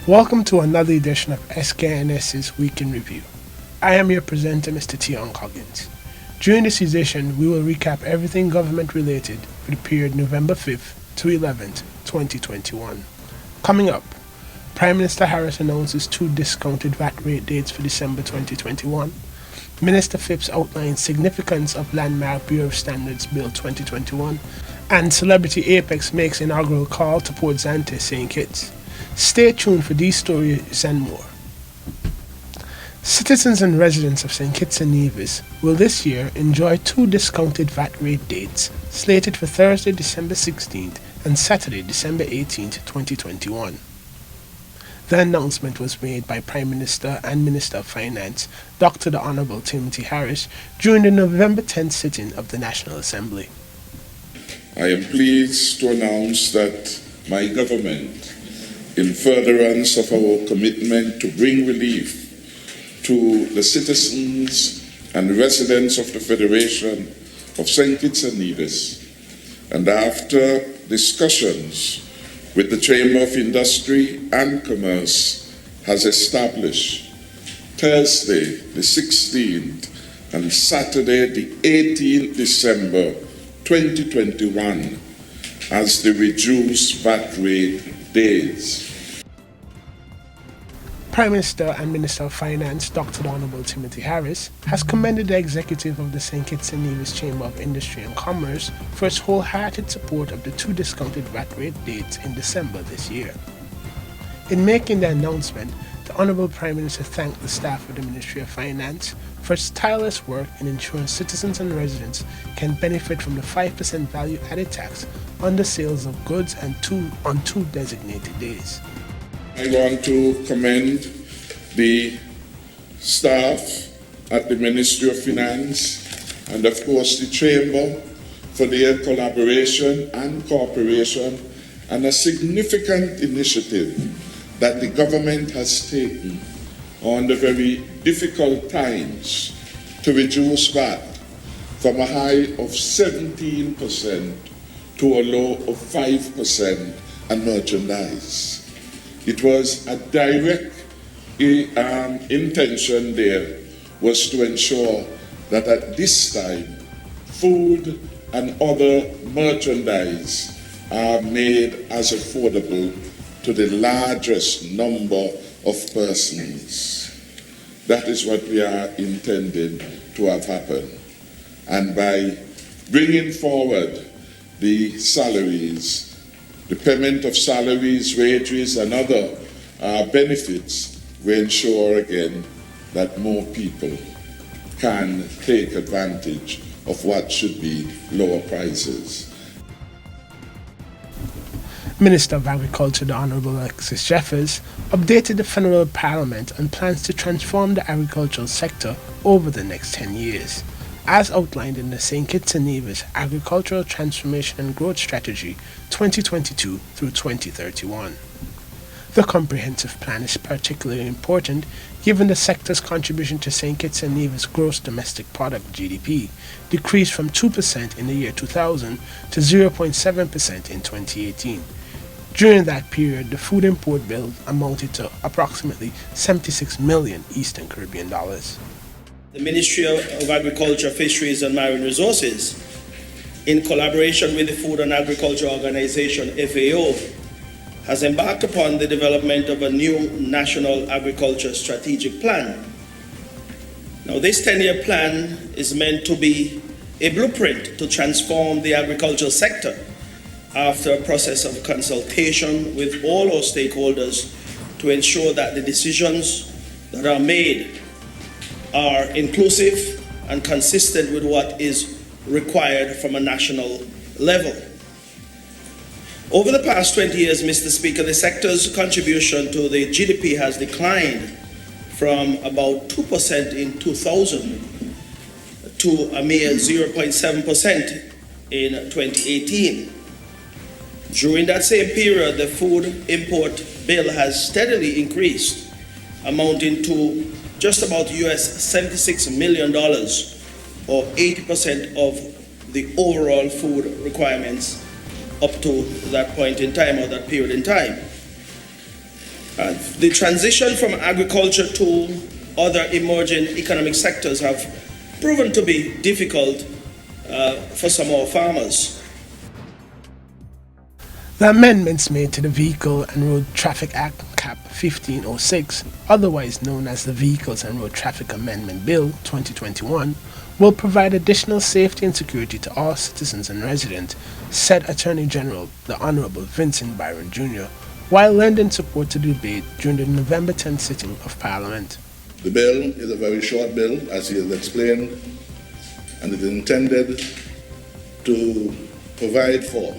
Welcome to another edition of SKNS's Week in Review. I am your presenter, Mr. Tion Coggins. During this edition, we will recap everything government related for the period November 5th to 11th, 2021. Coming up, Prime Minister Harris announces 2 discounted VAT rate dates for December 2021. Minister Phipps outlines significance of Landmark Bureau of Standards Bill 2021. And Celebrity Apex makes inaugural call to Port Zante St. Kitts. Stay tuned for these stories and more. Citizens and residents of St. Kitts and Nevis will this year enjoy 2 discounted VAT rate dates slated for Thursday, December 16th and Saturday, December 18th, 2021. The announcement was made by Prime Minister and Minister of Finance, Dr. the Honorable Timothy Harris, during the November 10th sitting of the National Assembly. I am pleased to announce that my government, in furtherance of our commitment to bring relief to the citizens and residents of the Federation of St. Kitts and Nevis, and after discussions with the Chamber of Industry and Commerce, has established Thursday the 16th and Saturday the 18th December 2021 as the reduced VAT rate days. Prime Minister and Minister of Finance, Dr. the Honorable Timothy Harris, has commended the executive of the St. Kitts and Nevis Chamber of Industry and Commerce for its wholehearted support of the 2 discounted VAT rate dates in December this year. In making the announcement, the Honorable Prime Minister thanked the staff of the Ministry of Finance for its tireless work in ensuring citizens and residents can benefit from the 5% value-added tax on the sales of goods and on 2 designated days. I want to commend the staff at the Ministry of Finance and of course the Chamber for their collaboration and cooperation and a significant initiative that the government has taken on the very difficult times to reduce VAT from a high of 17% to a low of 5% on merchandise. It was a direct intention there was to ensure that at this time, food and other merchandise are made as affordable to the largest number of persons. That is what we are intending to have happen. And by bringing forward the salaries, the payment of salaries, wages, and other benefits, we ensure again that more people can take advantage of what should be lower prices. Minister of Agriculture, the Honorable Alexis Jeffers, updated the Federal Parliament on plans to transform the agricultural sector over the next 10 years, as outlined in the St. Kitts and Nevis Agricultural Transformation and Growth Strategy 2022 through 2031. The comprehensive plan is particularly important given the sector's contribution to St. Kitts and Nevis gross domestic product (GDP) decreased from 2% in the year 2000 to 0.7% in 2018. During that period, the food import bill amounted to approximately 76 million Eastern Caribbean dollars. The Ministry of Agriculture, Fisheries and Marine Resources, in collaboration with the Food and Agriculture Organization, FAO, has embarked upon the development of a new National Agriculture Strategic Plan. Now, this 10-year plan is meant to be a blueprint to transform the agricultural sector after a process of consultation with all our stakeholders to ensure that the decisions that are made are inclusive and consistent with what is required from a national level. Over the past 20 years, Mr. Speaker, the sector's contribution to the GDP has declined from about 2% in 2000 to a mere 0.7% in 2018. During that same period, the food import bill has steadily increased, amounting to just about US $76 million, or 80% of the overall food requirements up to that point in time, or that period in time. The transition from agriculture to other emerging economic sectors have proven to be difficult for some of our farmers. The amendments made to the Vehicle and Road Traffic Act Cap 1506, otherwise known as the Vehicles and Road Traffic Amendment Bill 2021, will provide additional safety and security to all citizens and residents, said Attorney General the Honorable Vincent Byron Jr., while lending support to the debate during the November 10th sitting of Parliament. The bill is a very short bill, as he has explained, and it is intended to provide for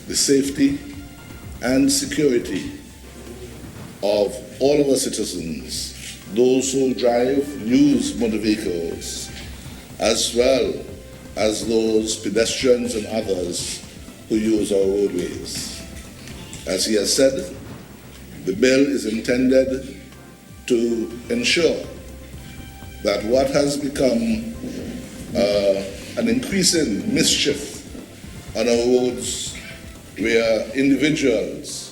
the safety and security of all of our citizens, those who drive, use motor vehicles, as well as those pedestrians and others who use our roadways. As he has said, the bill is intended to ensure that what has become an increasing mischief on our roads, where individuals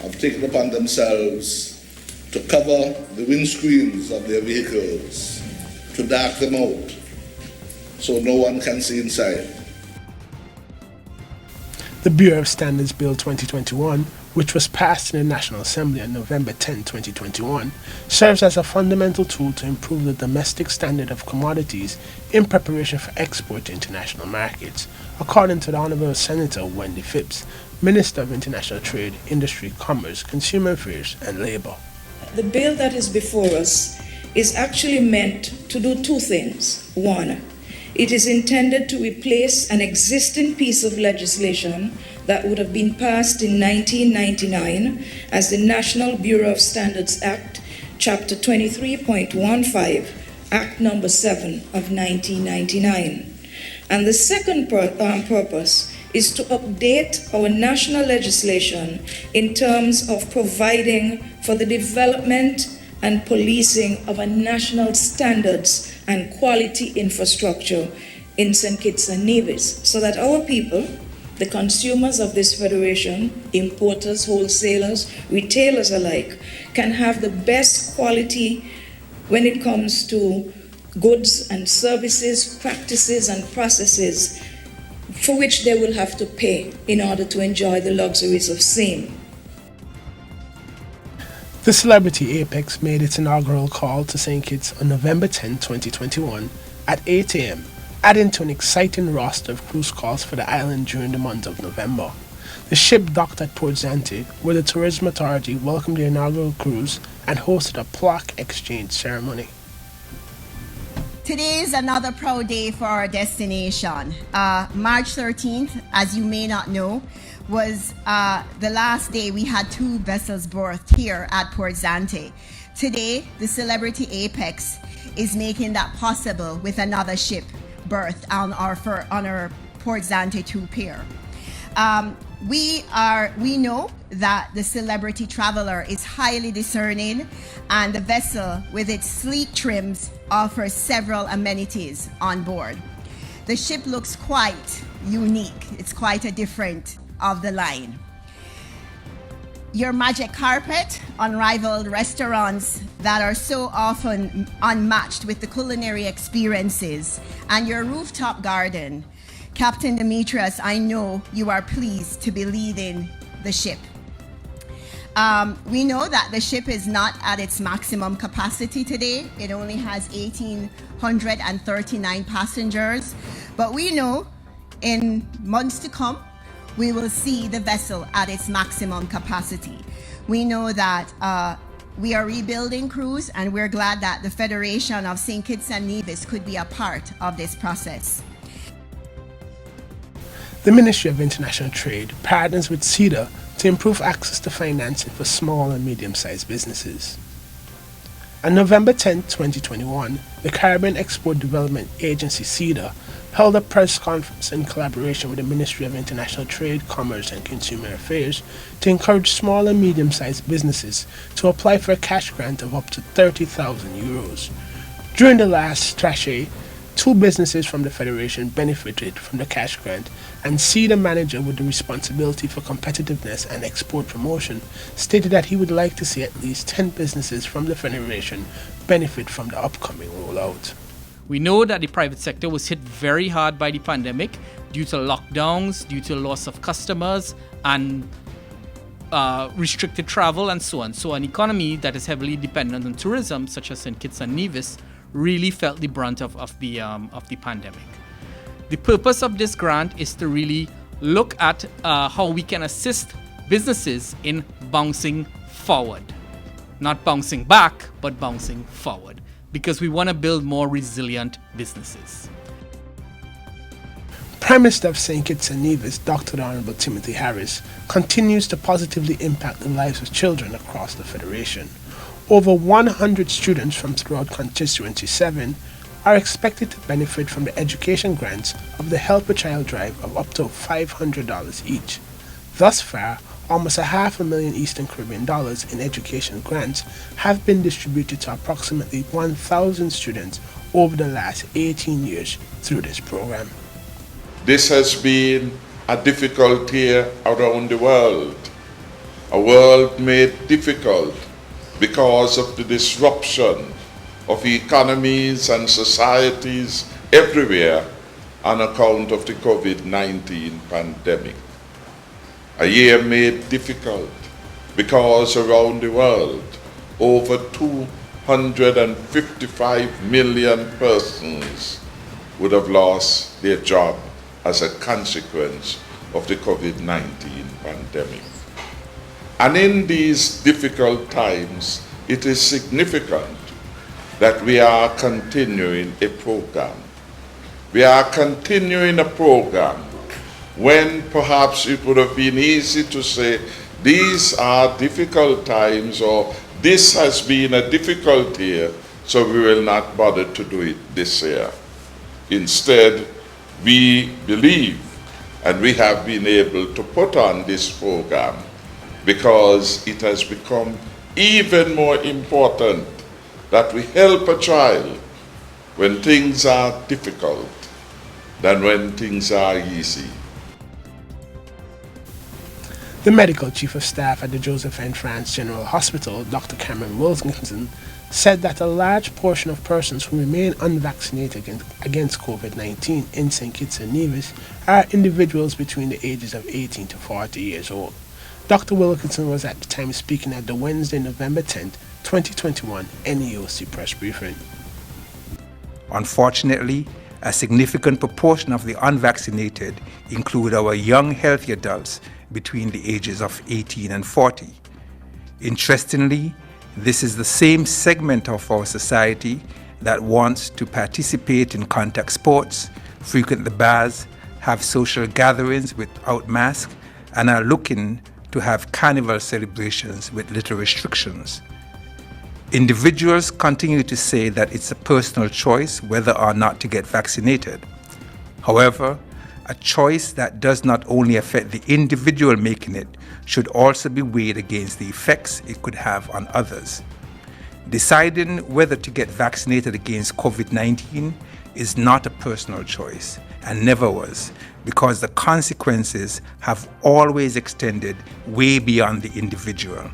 have taken upon themselves to cover the windscreens of their vehicles, to dark them out, so no one can see inside. The Bureau of Standards Bill 2021, which was passed in the National Assembly on November 10, 2021, serves as a fundamental tool to improve the domestic standard of commodities in preparation for export to international markets, according to the Honorable Senator Wendy Phipps, Minister of International Trade, Industry, Commerce, Consumer Affairs and Labour. The bill that is before us is actually meant to do two things. One, it is intended to replace an existing piece of legislation that would have been passed in 1999 as the National Bureau of Standards Act, Chapter 23.15, Act Number 7 of 1999. And the second purpose is to update our national legislation in terms of providing for the development and policing of a national standards and quality infrastructure in St. Kitts and Nevis, so that our people, the consumers of this federation, importers, wholesalers, retailers alike, can have the best quality when it comes to goods and services, practices and processes for which they will have to pay in order to enjoy the luxuries of same. The Celebrity Apex made its inaugural call to St. Kitts on November 10, 2021 at 8 a.m., adding to an exciting roster of cruise calls for the island during the month of November. The ship docked at Port Zante, where the Tourism Authority welcomed the inaugural cruise and hosted a plaque exchange ceremony. Today is another proud day for our destination. March 13th, as you may not know, was the last day we had two vessels berthed here at Port Zante. Today, the Celebrity Apex is making that possible with another ship berthed on our Port Zante 2 pier. We know that the Celebrity Traveler is highly discerning, and the vessel with its sleek trims offers several amenities on board. The ship looks quite unique. It's quite a different of the line. Your magic carpet, unrivaled restaurants that are so often unmatched with the culinary experiences, and your rooftop garden. Captain Demetrius, I know you are pleased to be leading the ship. We know that the ship is not at its maximum capacity today. It only has 1,839 passengers, but we know in months to come, we will see the vessel at its maximum capacity. We know that we are rebuilding crews, and we're glad that the Federation of St. Kitts and Nevis could be a part of this process. The Ministry of International Trade partners with CEDA to improve access to financing for small and medium-sized businesses. On November 10, 2021, the Caribbean Export Development Agency CEDA held a press conference in collaboration with the Ministry of International Trade, Commerce and Consumer Affairs to encourage small and medium-sized businesses to apply for a cash grant of up to €30,000. During the last sachet, 2 businesses from the Federation benefited from the cash grant, and CEDA manager with the responsibility for competitiveness and export promotion stated that he would like to see at least 10 businesses from the Federation benefit from the upcoming rollout. We know that the private sector was hit very hard by the pandemic due to lockdowns, due to loss of customers, and restricted travel and so on. So an economy that is heavily dependent on tourism, such as St. Kitts and Nevis, really felt the brunt of the pandemic. The purpose of this grant is to really look at how we can assist businesses in bouncing forward. Not bouncing back, but bouncing forward, because we want to build more resilient businesses. Prime Minister of St. Kitts and Nevis, Dr. Honorable Timothy Harris, continues to positively impact the lives of children across the Federation. Over 100 students from throughout Constituency 7 are expected to benefit from the education grants of the Help a Child Drive of up to $500 each. Thus far, almost $500,000 Eastern Caribbean dollars in education grants have been distributed to approximately 1,000 students over the last 18 years through this program. This has been a difficult year around the world, a world made difficult because of the disruption of economies and societies everywhere on account of the COVID-19 pandemic. A year made difficult because around the world, over 255 million persons would have lost their job as a consequence of the COVID-19 pandemic. And in these difficult times, it is significant that we are continuing a program. We are continuing a program when perhaps it would have been easy to say, these are difficult times, or this has been a difficult year, so we will not bother to do it this year. Instead, we believe, and we have been able to put on this program because it has become even more important that we help a child when things are difficult than when things are easy. The Medical Chief of Staff at the Joseph N. France General Hospital, Dr. Cameron Wilkinson, said that a large portion of persons who remain unvaccinated against COVID-19 in St. Kitts and Nevis are individuals between the ages of 18 to 40 years old. Dr. Wilkinson was at the time speaking at the Wednesday, November 10, 2021 NEOC press briefing. Unfortunately, a significant proportion of the unvaccinated include our young, healthy adults between the ages of 18 and 40. Interestingly, this is the same segment of our society that wants to participate in contact sports, frequent the bars, have social gatherings without masks, and are looking to have carnival celebrations with little restrictions. Individuals continue to say that it's a personal choice whether or not to get vaccinated. However, a choice that does not only affect the individual making it should also be weighed against the effects it could have on others. Deciding whether to get vaccinated against COVID-19 is not a personal choice, and never was, because the consequences have always extended way beyond the individual.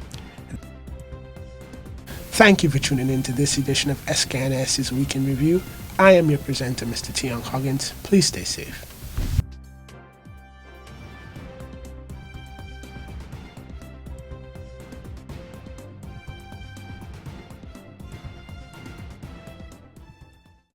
Thank you for tuning in to this edition of SKNS's Week in Review. I am your presenter, Mr. Tion Coggins. Please stay safe.